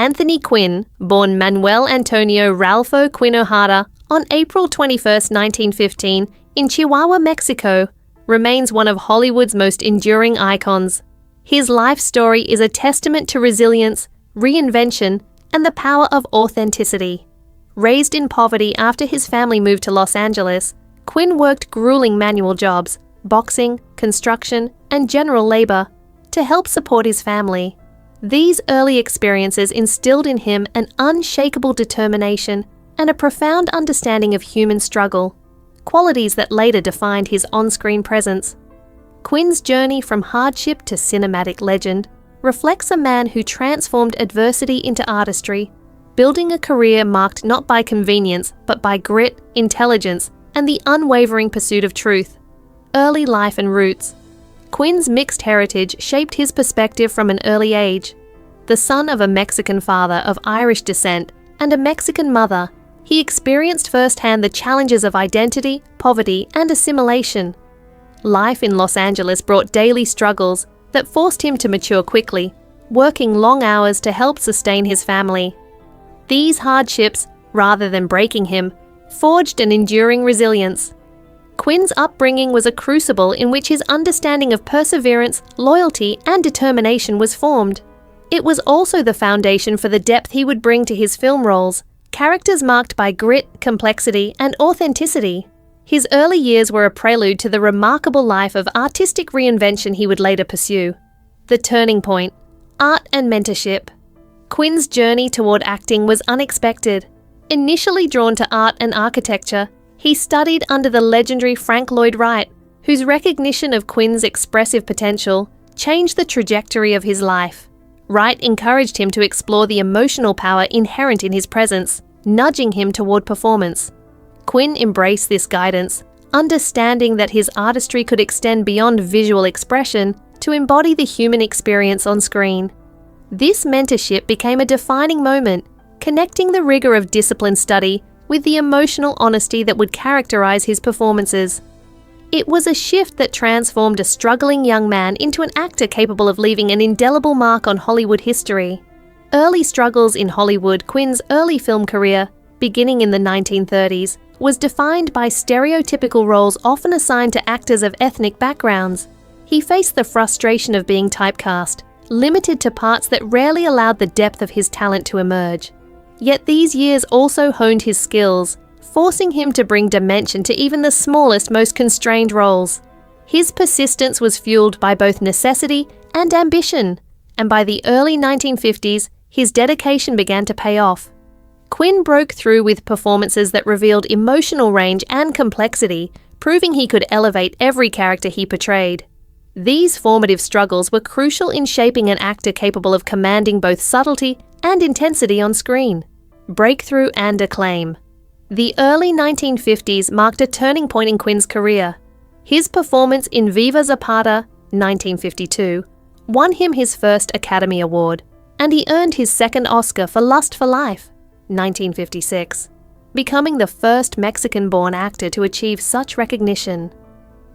Anthony Quinn, born Manuel Antonio Ralpho Quinn Ojeda on April 21, 1915, in Chihuahua, Mexico, remains one of Hollywood's most enduring icons. His life story is a testament to resilience, reinvention, and the power of authenticity. Raised in poverty after his family moved to Los Angeles, Quinn worked grueling manual jobs, boxing, construction, and general labor, to help support his family. These early experiences instilled in him an unshakable determination and a profound understanding of human struggle, qualities that later defined his on-screen presence. Quinn's journey from hardship to cinematic legend reflects a man who transformed adversity into artistry, building a career marked not by convenience but by grit, intelligence, and the unwavering pursuit of truth. Early life and roots. Quinn's mixed heritage shaped his perspective from an early age. The son of a Mexican father of Irish descent and a Mexican mother, he experienced firsthand the challenges of identity, poverty, and assimilation. Life in Los Angeles brought daily struggles that forced him to mature quickly, working long hours to help sustain his family. These hardships, rather than breaking him, forged an enduring resilience. Quinn's upbringing was a crucible in which his understanding of perseverance, loyalty, and determination was formed. It was also the foundation for the depth he would bring to his film roles, characters marked by grit, complexity, and authenticity. His early years were a prelude to the remarkable life of artistic reinvention he would later pursue. The turning point: art and mentorship. Quinn's journey toward acting was unexpected. Initially drawn to art and architecture, he studied under the legendary Frank Lloyd Wright, whose recognition of Quinn's expressive potential changed the trajectory of his life. Wright encouraged him to explore the emotional power inherent in his presence, nudging him toward performance. Quinn embraced this guidance, understanding that his artistry could extend beyond visual expression to embody the human experience on screen. This mentorship became a defining moment, connecting the rigor of disciplined study with the emotional honesty that would characterize his performances. It was a shift that transformed a struggling young man into an actor capable of leaving an indelible mark on Hollywood history. Early struggles in Hollywood. Quinn's early film career, beginning in the 1930s, was defined by stereotypical roles often assigned to actors of ethnic backgrounds. He faced the frustration of being typecast, limited to parts that rarely allowed the depth of his talent to emerge. Yet these years also honed his skills, forcing him to bring dimension to even the smallest, most constrained roles. His persistence was fueled by both necessity and ambition, and by the early 1950s, his dedication began to pay off. Quinn broke through with performances that revealed emotional range and complexity, proving he could elevate every character he portrayed. These formative struggles were crucial in shaping an actor capable of commanding both subtlety and intensity on screen. Breakthrough and acclaim. The early 1950s marked a turning point in Quinn's career. His performance in Viva Zapata, 1952, won him his first Academy Award, and he earned his second Oscar for Lust for Life, 1956, becoming the first Mexican-born actor to achieve such recognition.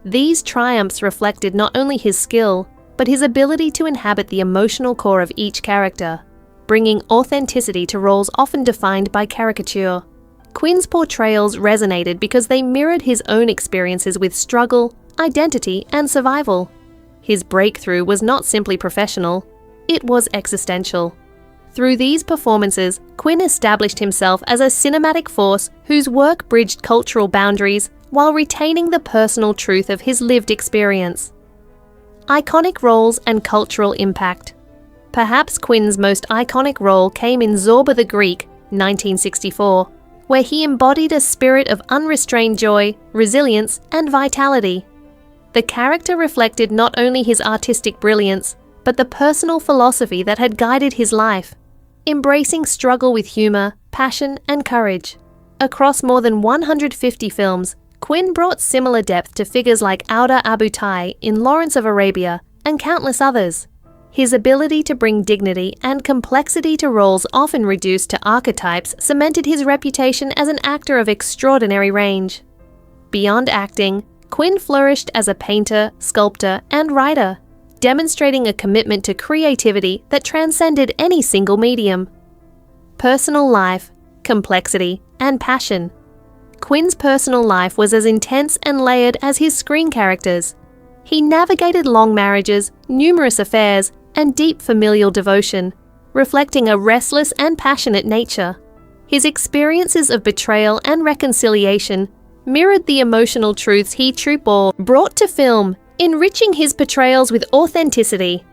These triumphs reflected not only his skill, but his ability to inhabit the emotional core of each character, bringing authenticity to roles often defined by caricature. Quinn's portrayals resonated because they mirrored his own experiences with struggle, identity, and survival. His breakthrough was not simply professional, it was existential. Through these performances, Quinn established himself as a cinematic force whose work bridged cultural boundaries while retaining the personal truth of his lived experience. Iconic roles and cultural impact. Perhaps Quinn's most iconic role came in Zorba the Greek, 1964, where he embodied a spirit of unrestrained joy, resilience, and vitality. The character reflected not only his artistic brilliance, but the personal philosophy that had guided his life, embracing struggle with humor, passion, and courage. Across more than 150 films, Quinn brought similar depth to figures like Auda Abu Tai in Lawrence of Arabia and countless others. His ability to bring dignity and complexity to roles often reduced to archetypes cemented his reputation as an actor of extraordinary range. Beyond acting, Quinn flourished as a painter, sculptor, and writer, demonstrating a commitment to creativity that transcended any single medium. personal life, complexity, and passion. Quinn's personal life was as intense and layered as his screen characters. He navigated long marriages, numerous affairs, and deep familial devotion, reflecting a restless and passionate nature. His experiences of betrayal and reconciliation mirrored the emotional truths he brought to film, enriching his portrayals with authenticity.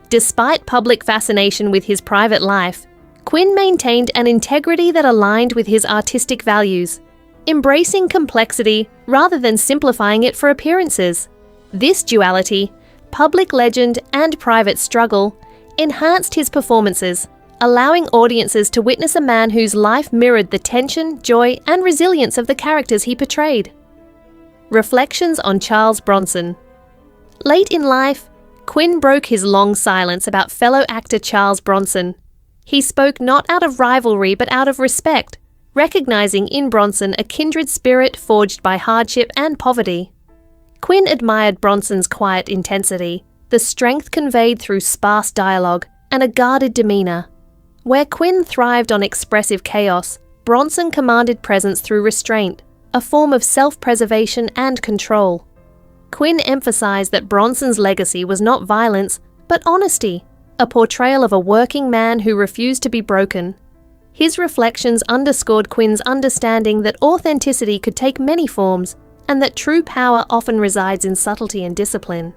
Despite public fascination with his private life, Quinn maintained an integrity that aligned with his artistic values, embracing complexity rather than simplifying it for appearances. This duality, public legend and private struggle, enhanced his performances, allowing audiences to witness a man whose life mirrored the tension, joy, and resilience of the characters he portrayed. Reflections on Charles Bronson. Late in life, Quinn broke his long silence about fellow actor Charles Bronson. He spoke not out of rivalry but out of respect, recognizing in Bronson a kindred spirit forged by hardship and poverty. Quinn admired Bronson's quiet intensity, the strength conveyed through sparse dialogue, and a guarded demeanor. Where Quinn thrived on expressive chaos, Bronson commanded presence through restraint, a form of self-preservation and control. Quinn emphasized that Bronson's legacy was not violence, but honesty, a portrayal of a working man who refused to be broken. His reflections underscored Quinn's understanding that authenticity could take many forms, and that true power often resides in subtlety and discipline.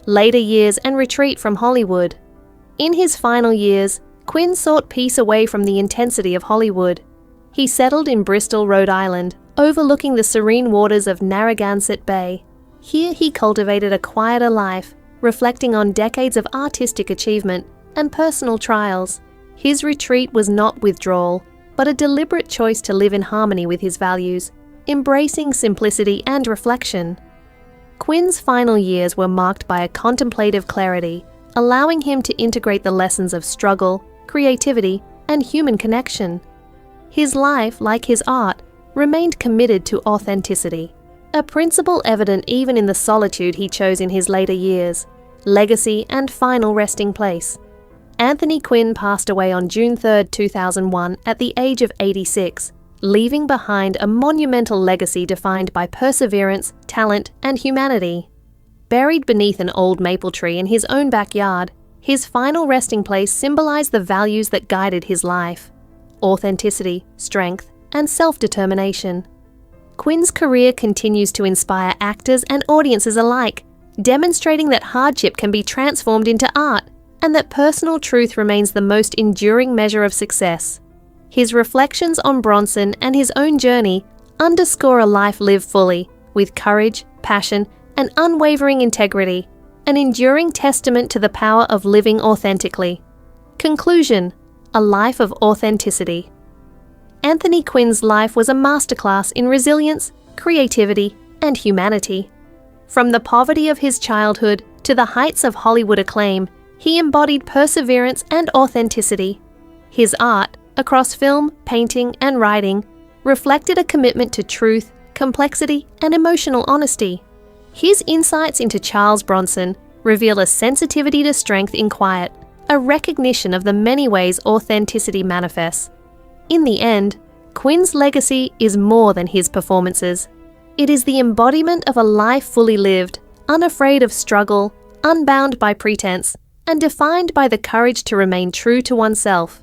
Later years and retreat from Hollywood. In his final years, Quinn sought peace away from the intensity of Hollywood. He settled in Bristol, Rhode Island, overlooking the serene waters of Narragansett Bay. Here he cultivated a quieter life, reflecting on decades of artistic achievement and personal trials. His retreat was not withdrawal, but a deliberate choice to live in harmony with his values, embracing simplicity and reflection. Quinn's final years were marked by a contemplative clarity, allowing him to integrate the lessons of struggle, creativity, and human connection. His life, like his art, remained committed to authenticity, a principle evident even in the solitude he chose in his later years, legacy and final resting place. Anthony Quinn passed away on June 3, 2001 at the age of 86, leaving behind a monumental legacy defined by perseverance, talent, and humanity. Buried beneath an old maple tree in his own backyard, his final resting place symbolized the values that guided his life: authenticity, strength, and self-determination. Quinn's career continues to inspire actors and audiences alike, demonstrating that hardship can be transformed into art and that personal truth remains the most enduring measure of success. His reflections on Bronson and his own journey underscore a life lived fully, with courage, passion, and unwavering integrity, an enduring testament to the power of living authentically. Conclusion: a life of authenticity. Anthony Quinn's life was a masterclass in resilience, creativity, and humanity. From the poverty of his childhood to the heights of Hollywood acclaim, he embodied perseverance and authenticity. His art, across film, painting, and writing, reflected a commitment to truth, complexity, and emotional honesty. His insights into Charles Bronson reveal a sensitivity to strength in quiet, a recognition of the many ways authenticity manifests. In the end, Quinn's legacy is more than his performances. It is the embodiment of a life fully lived, unafraid of struggle, unbound by pretense, and defined by the courage to remain true to oneself.